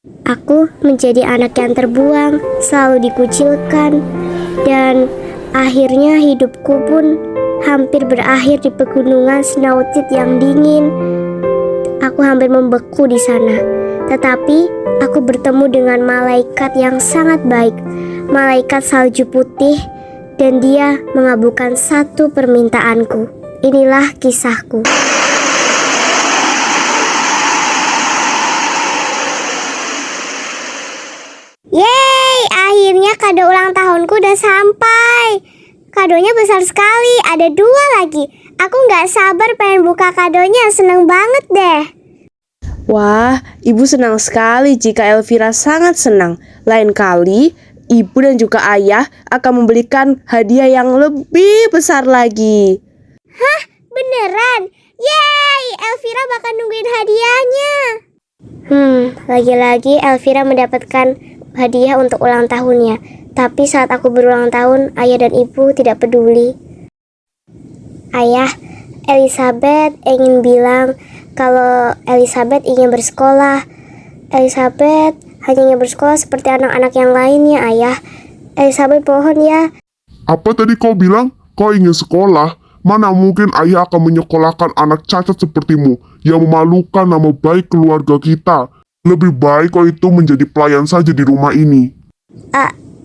Aku menjadi anak yang terbuang, selalu dikucilkan, dan akhirnya hidupku pun hampir berakhir di pegunungan Snowtit yang dingin. Aku hampir membeku di sana. Tetapi aku bertemu dengan malaikat yang sangat baik, malaikat salju putih, dan dia mengabulkan satu permintaanku. Inilah kisahku. Yeay, akhirnya kado ulang tahunku udah sampai. Kadonya besar sekali, ada 2 lagi. Aku gak sabar pengen buka kadonya, seneng banget deh. Wah, ibu senang sekali jika Elvira sangat senang. Lain kali, ibu dan juga ayah akan membelikan hadiah yang lebih besar lagi. Hah, beneran? Yeay, Elvira bakal nungguin hadiahnya. Lagi-lagi Elvira mendapatkan hadiah untuk ulang tahunnya. Tapi saat aku berulang tahun, ayah dan ibu tidak peduli. Ayah, Elizabeth ingin bilang kalau Elizabeth ingin bersekolah. Elizabeth hanya ingin bersekolah seperti anak-anak yang lainnya, ayah. Elizabeth mohon ya. Apa tadi kau bilang? Kau ingin sekolah? Mana mungkin ayah akan menyekolahkan anak cacat sepertimu yang memalukan nama baik keluarga kita. Lebih baik kau itu menjadi pelayan saja di rumah ini.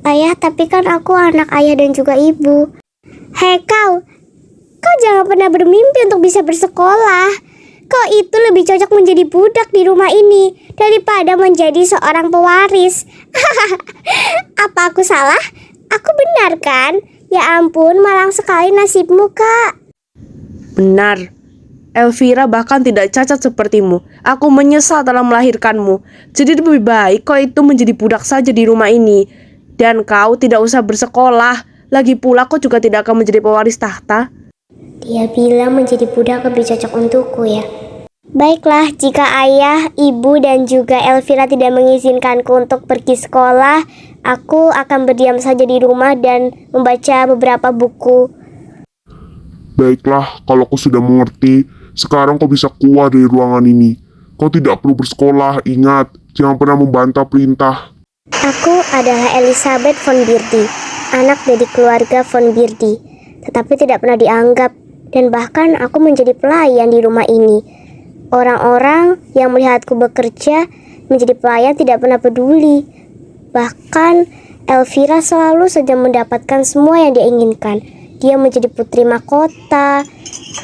Ayah, tapi kan aku anak ayah dan juga ibu. Hei kau jangan pernah bermimpi untuk bisa bersekolah. Kau itu lebih cocok menjadi budak di rumah ini daripada menjadi seorang pewaris. Apa aku salah? Aku benar kan? Ya ampun, malang sekali nasibmu, Kak. Benar, Elvira bahkan tidak cacat sepertimu. Aku menyesal telah melahirkanmu. Jadi lebih baik kau itu menjadi budak saja di rumah ini. Dan kau tidak usah bersekolah. Lagi pula kau juga tidak akan menjadi pewaris tahta. Dia bilang menjadi budak lebih cocok untukku ya. Baiklah, jika ayah, ibu, dan juga Elvira tidak mengizinkanku untuk pergi sekolah, aku akan berdiam saja di rumah dan membaca beberapa buku. Baiklah, kalau kau sudah mengerti, sekarang kau bisa keluar dari ruangan ini. Kau tidak perlu bersekolah, ingat, jangan pernah membantah perintah. Aku adalah Elizabeth von Birdie, anak dari keluarga von Birdie, tetapi tidak pernah dianggap, dan bahkan aku menjadi pelayan di rumah ini. Orang-orang yang melihatku bekerja menjadi pelayan tidak pernah peduli. Bahkan Elvira selalu saja mendapatkan semua yang dia inginkan. Dia menjadi putri mahkota,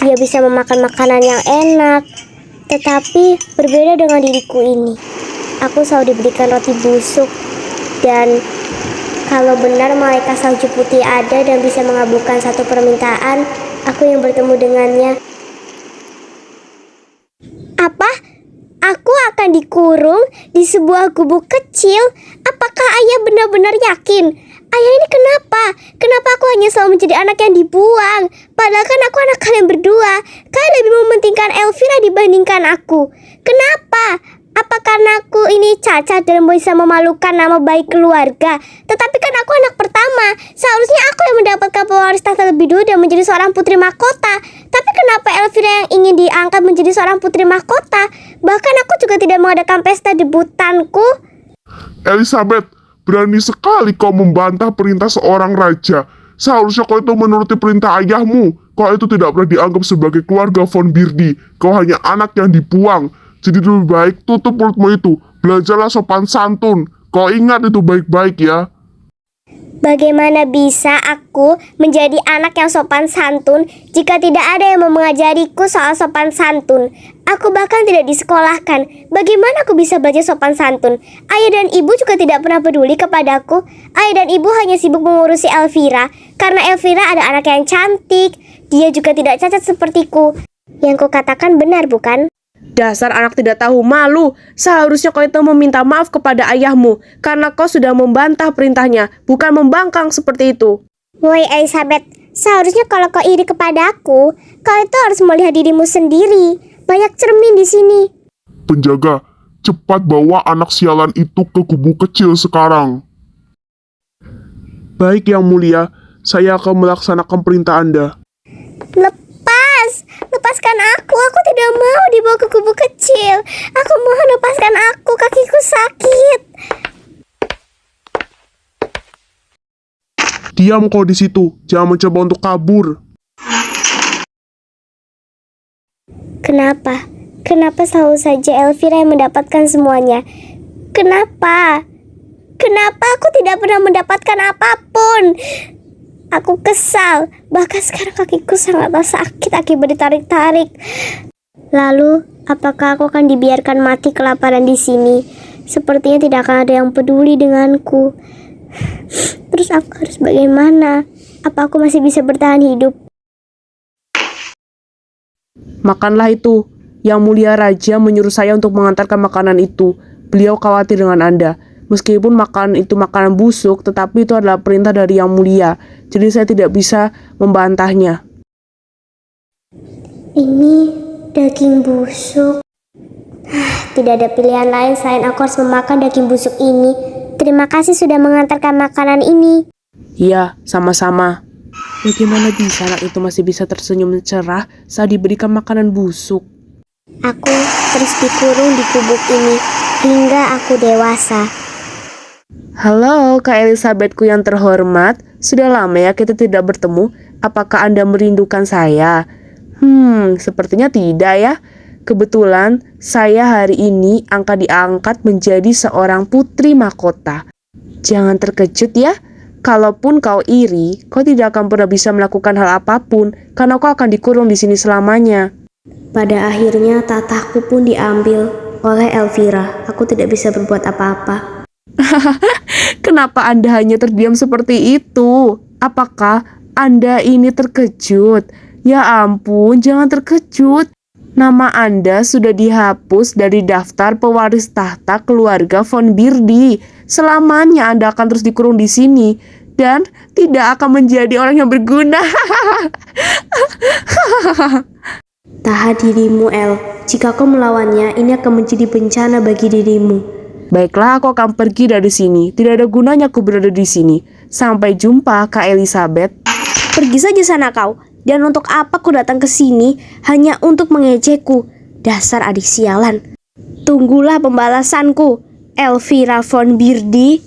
dia bisa memakan makanan yang enak. Tetapi berbeda dengan diriku ini. Aku selalu diberikan roti busuk. Dan kalau benar malaikat salju putih ada dan bisa mengabulkan satu permintaan, aku yang bertemu dengannya. Apa? Aku akan dikurung di sebuah gubuk kecil? Apakah ayah benar-benar yakin? Ayah, ini kenapa? Kenapa aku hanya selalu menjadi anak yang dibuang? Padahal kan aku anak kalian berdua. Kalian lebih mementingkan Elvira dibandingkan aku. Kenapa? Apa karena aku ini cacat dan bisa memalukan nama baik keluarga? Tetapi kan aku anak pertama. Seharusnya aku yang mendapatkan pewaris tahta lebih dulu dan menjadi seorang putri mahkota. Tapi kenapa Elvira yang ingin diangkat menjadi seorang putri mahkota? Bahkan aku juga tidak mengadakan pesta debutanku. Elizabeth, berani sekali kau membantah perintah seorang raja. Seharusnya kau itu menuruti perintah ayahmu. Kau itu tidak pernah dianggap sebagai keluarga von Birdie. Kau hanya anak yang dibuang. Jadi lebih baik tutup mulutmu itu. Belajarlah sopan santun. Kau ingat itu baik-baik ya. Bagaimana bisa aku menjadi anak yang sopan santun jika tidak ada yang mengajariku soal sopan santun? Aku bahkan tidak disekolahkan. Bagaimana aku bisa belajar sopan santun? Ayah dan ibu juga tidak pernah peduli kepadaku. Ayah dan ibu hanya sibuk mengurusi Elvira. Karena Elvira ada anak yang cantik. Dia juga tidak cacat sepertiku. Yang kukatakan benar bukan? Dasar anak tidak tahu malu. Seharusnya kau itu meminta maaf kepada ayahmu karena kau sudah membantah perintahnya, bukan membangkang seperti itu. Woi Elizabeth, seharusnya kalau kau iri kepadaku, kau itu harus melihat dirimu sendiri. Banyak cermin di sini. Penjaga, cepat bawa anak sialan itu ke gubuk kecil sekarang. Baik Yang Mulia, saya akan melaksanakan perintah Anda. Lepaskan aku tidak mau dibawa ke gubuk kecil. Aku mohon lepaskan aku, kakiku sakit. Diam kau di situ, jangan mencoba untuk kabur. Kenapa? Kenapa selalu saja Elvira yang mendapatkan semuanya? Kenapa? Kenapa aku tidak pernah mendapatkan apapun? Aku kesal, bahkan sekarang kakiku sangat sakit akibat ditarik-tarik. Lalu, apakah aku akan dibiarkan mati kelaparan di sini? Sepertinya tidak akan ada yang peduli denganku. Terus aku harus bagaimana? Apa aku masih bisa bertahan hidup? Makanlah itu. Yang mulia raja menyuruh saya untuk mengantarkan makanan itu. Beliau khawatir dengan Anda. Meskipun makanan itu makanan busuk, tetapi itu adalah perintah dari yang mulia. Jadi saya tidak bisa membantahnya. Ini daging busuk. Tidak ada pilihan lain selain aku harus memakan daging busuk ini. Terima kasih sudah mengantarkan makanan ini. Iya, sama-sama. Bagaimana bisa anak itu masih bisa tersenyum cerah saat diberikan makanan busuk? Aku terus dikurung di gubuk ini hingga aku dewasa. Halo, Kak Elizabethku yang terhormat. Sudah lama ya kita tidak bertemu. Apakah Anda merindukan saya? Sepertinya tidak ya. Kebetulan saya hari ini diangkat menjadi seorang putri mahkota. Jangan terkejut ya. Kalaupun kau iri, kau tidak akan pernah bisa melakukan hal apapun karena kau akan dikurung di sini selamanya. Pada akhirnya tatahku pun diambil oleh Elvira. Aku tidak bisa berbuat apa-apa. Kenapa Anda hanya terdiam seperti itu? Apakah Anda ini terkejut? Ya ampun, jangan terkejut. Nama Anda sudah dihapus dari daftar pewaris tahta keluarga von Birdy. Selamanya Anda akan terus dikurung di sini dan tidak akan menjadi orang yang berguna. Tahan dirimu, El. Jika kau melawannya, ini akan menjadi bencana bagi dirimu. Baiklah, aku akan pergi dari sini. Tidak ada gunanya aku berada di sini. Sampai jumpa, Kak Elizabeth. Pergi saja sana kau. Dan untuk apa kau datang ke sini hanya untuk mengejekku? Dasar adik sialan. Tunggulah pembalasanku, Elvira von Birdy.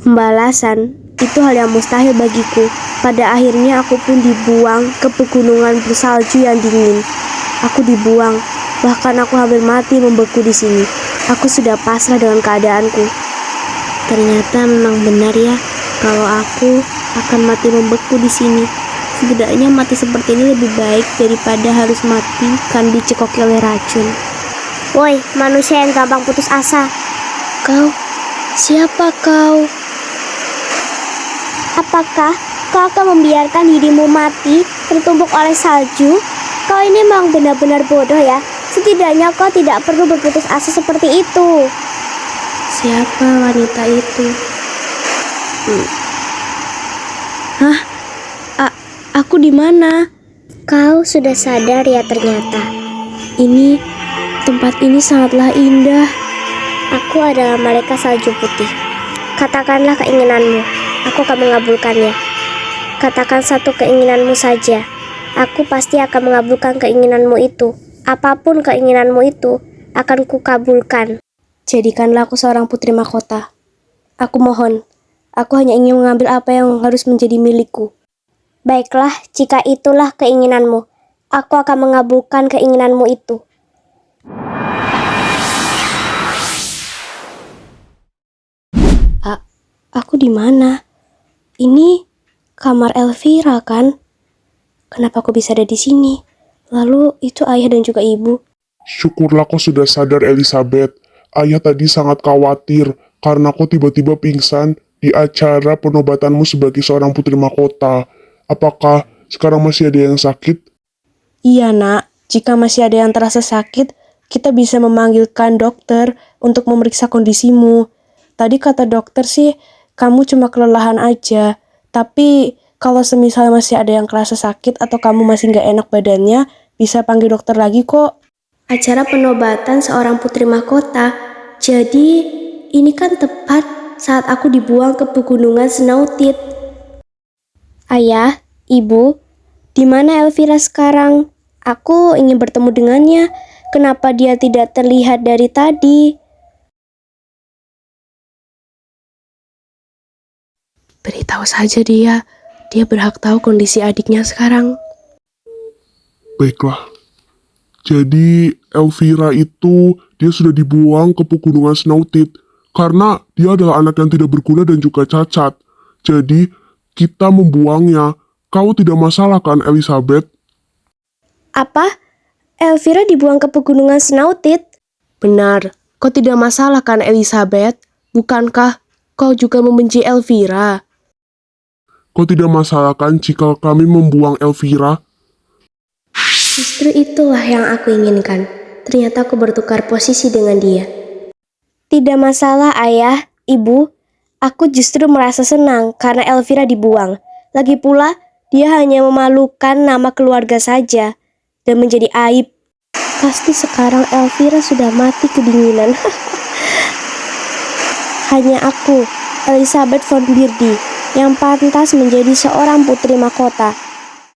Pembalasan itu hal yang mustahil bagiku. Pada akhirnya aku pun dibuang ke pegunungan bersalju yang dingin. Aku dibuang, bahkan aku hampir mati membeku di sini. Aku sudah pasrah dengan keadaanku. Ternyata memang benar ya, kalau aku akan mati membeku di sini. Setidaknya mati seperti ini lebih baik daripada harus mati kan dicekoki oleh racun. Woi, manusia yang gampang putus asa. Kau? Siapa kau? Apakah kau akan membiarkan dirimu mati tertumbuk oleh salju? Kau ini memang benar-benar bodoh ya. Setidaknya kau tidak perlu berputus asa seperti itu. Siapa wanita itu? Hah? Aku di mana? Kau sudah sadar ya ternyata. Tempat ini sangatlah indah. Aku adalah malaikat salju putih. Katakanlah keinginanmu, aku akan mengabulkannya. Katakan satu keinginanmu saja. Aku pasti akan mengabulkan keinginanmu itu. Apapun keinginanmu itu, akan kukabulkan. Jadikanlah aku seorang putri mahkota. Aku mohon, aku hanya ingin mengambil apa yang harus menjadi milikku. Baiklah, jika itulah keinginanmu, aku akan mengabulkan keinginanmu itu. Aku di mana? Ini kamar Elvira kan? Kenapa aku bisa ada di sini? Lalu itu ayah dan juga ibu. Syukurlah kau sudah sadar, Elizabeth. Ayah tadi sangat khawatir karena kau tiba-tiba pingsan di acara penobatanmu sebagai seorang putri mahkota. Apakah sekarang masih ada yang sakit? Iya nak, jika masih ada yang terasa sakit, kita bisa memanggilkan dokter untuk memeriksa kondisimu. Tadi kata dokter sih, kamu cuma kelelahan aja. Tapi kalau semisal masih ada yang kerasa sakit atau kamu masih nggak enak badannya, bisa panggil dokter lagi kok. Acara penobatan seorang putri mahkota. Jadi ini kan tepat saat aku dibuang ke pegunungan Snowtit. Ayah, ibu, di mana Elvira sekarang? Aku ingin bertemu dengannya. Kenapa dia tidak terlihat dari tadi? Beritahu saja dia, Dia berhak tahu kondisi adiknya sekarang. Baiklah. Jadi Elvira itu dia sudah dibuang ke pegunungan Snowtit karena dia adalah anak yang tidak berguna dan juga cacat. Jadi kita membuangnya. Kau tidak masalah kan, Elizabeth? Apa? Elvira dibuang ke pegunungan Snowtit? Benar, kau tidak masalah kan Elizabeth? Bukankah kau juga membenci Elvira? Kau tidak masalah kan jika kami membuang Elvira? Justru itulah yang aku inginkan. Ternyata aku bertukar posisi dengan dia. Tidak masalah, Ayah, Ibu. Aku justru merasa senang karena Elvira dibuang. Lagi pula, dia hanya memalukan nama keluarga saja dan menjadi aib. Pasti sekarang Elvira sudah mati kedinginan. Hanya aku, Elizabeth von Birdie, yang pantas menjadi seorang putri mahkota.